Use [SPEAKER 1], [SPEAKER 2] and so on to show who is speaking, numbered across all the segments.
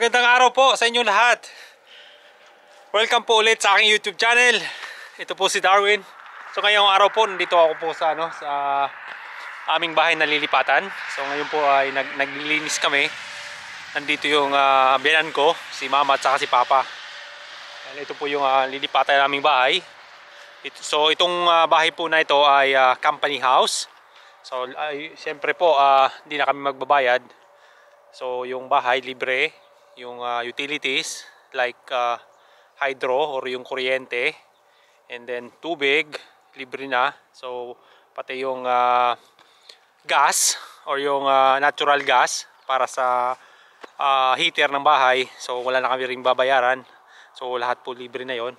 [SPEAKER 1] Magandang araw po sa inyong lahat. Welcome po ulit sa aking YouTube channel. Ito po si Darwin. So ngayong araw po nandito ako po sa sa aming bahay na lilipatan. So ngayon po ay naglilinis kami. Nandito yung biyanan ko, si Mama at saka si Papa. And ito po yung lilipatan ng aming bahay. So itong bahay po na ito ay company house. So siyempre po hindi na kami magbabayad. So yung bahay libre, yung utilities like hydro or yung kuryente, and then tubig libre na. So pati yung gas or yung natural gas para sa heater ng bahay, so wala na kami ring babayaran. So lahat po libre na yon.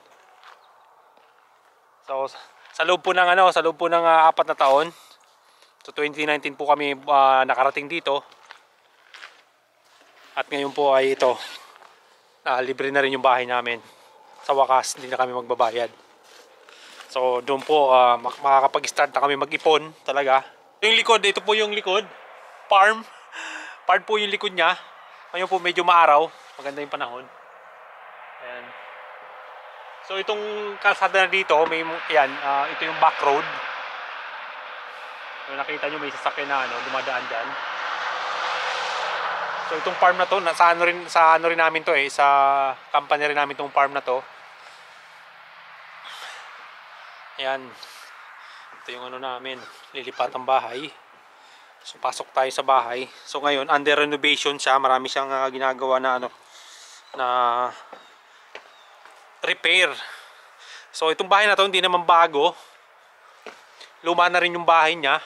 [SPEAKER 1] So sa loob po ng sa loob po ng 4 na taon, so 2019 po kami nakarating dito. At ngayon po ay ito, libre na rin yung bahay namin. Sa wakas, hindi na kami magbabayad. So doon po makakapag-start na kami mag-ipon talaga. Yung likod, ito po yung likod, farm. Farm po yung likod niya. Ngayon po medyo maaraw, maganda yung panahon. Ayan. So itong kalsada na dito, ito yung back road. So, nakita nyo may sasakyan na dumadaan dyan. So itong farm na to, sa ano rin namin to sa company rin namin tong farm na to. Ayan. Ito yung namin, lilipat ang bahay. So pasok tayo sa bahay. So ngayon under renovation siya, marami siyang ginagawa na na repair. So itong bahay na to hindi naman bago. Luma na rin yung bahay niya.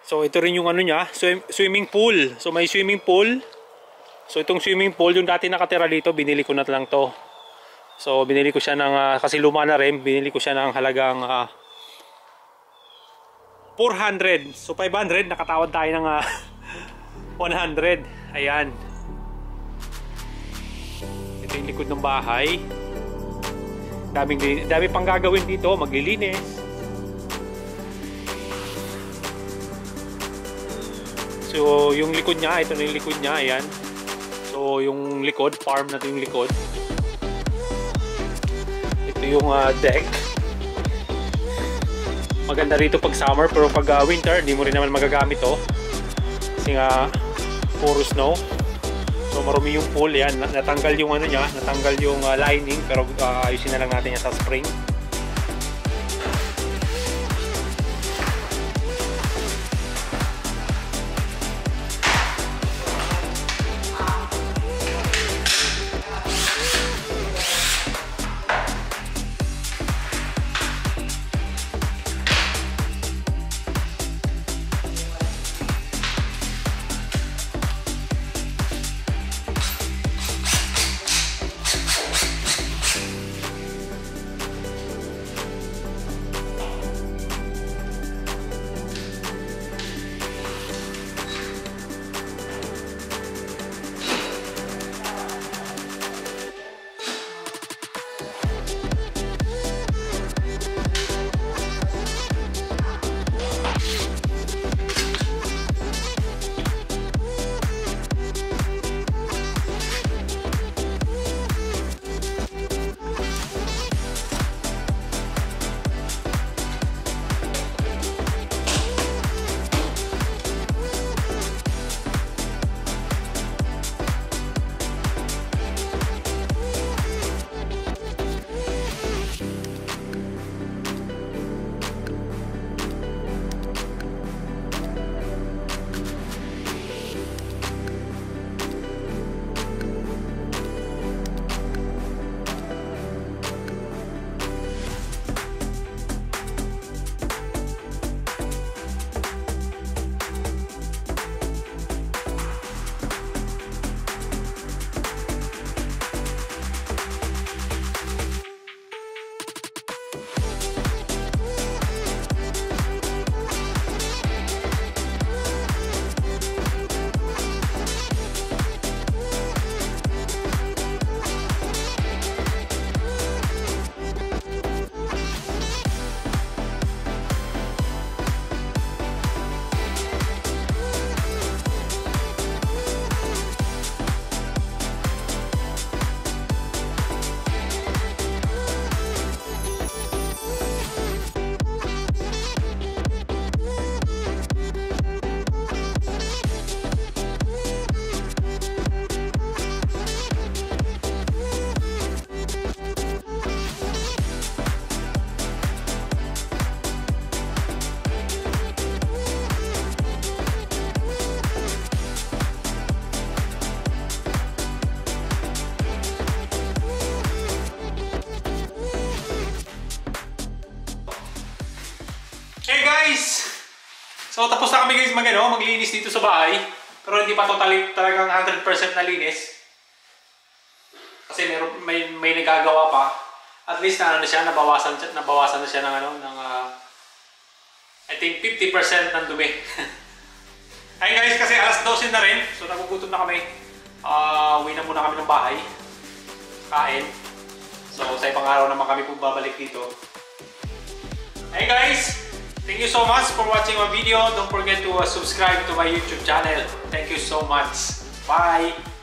[SPEAKER 1] So ito rin yung niya, swimming pool. So may swimming pool. So itong swimming pool, yung dati nakatira dito, binili ko na lang to. So binili ko siya ng kasi luma na rin, binili ko siya ng halagang 400. So 500, nakatawad tayo ng 100. Ayan. Ito yung likod ng bahay. Dami pang gagawin dito, maglilinis. So yung likod niya, ito na yung likod niya, ayan. So yung likod, farm na ito yung likod. Ito yung deck. Maganda rito pag summer, pero pag winter, hindi mo rin naman magagamit to. Kasi nga, puro snow. So marumi yung pool, yan. Natanggal yung niya, natanggal yung lining, pero ayusin na lang natin yan sa spring. So tapos na kami guys maglinis dito sa bahay. Pero hindi pa talagang 100% na linis. Kasi may nagagawa pa. At least na siya, nabawasan na siya ng I think 50% ng dumi. Ayun guys, kasi alas 12 na rin. So nagugutom na kami. Uwi na muna kami ng bahay. Kain. So sa ibang araw naman kami babalik dito. Hey guys, thank you so much for watching my video. Don't forget to subscribe to my YouTube channel. Thank you so much. Bye!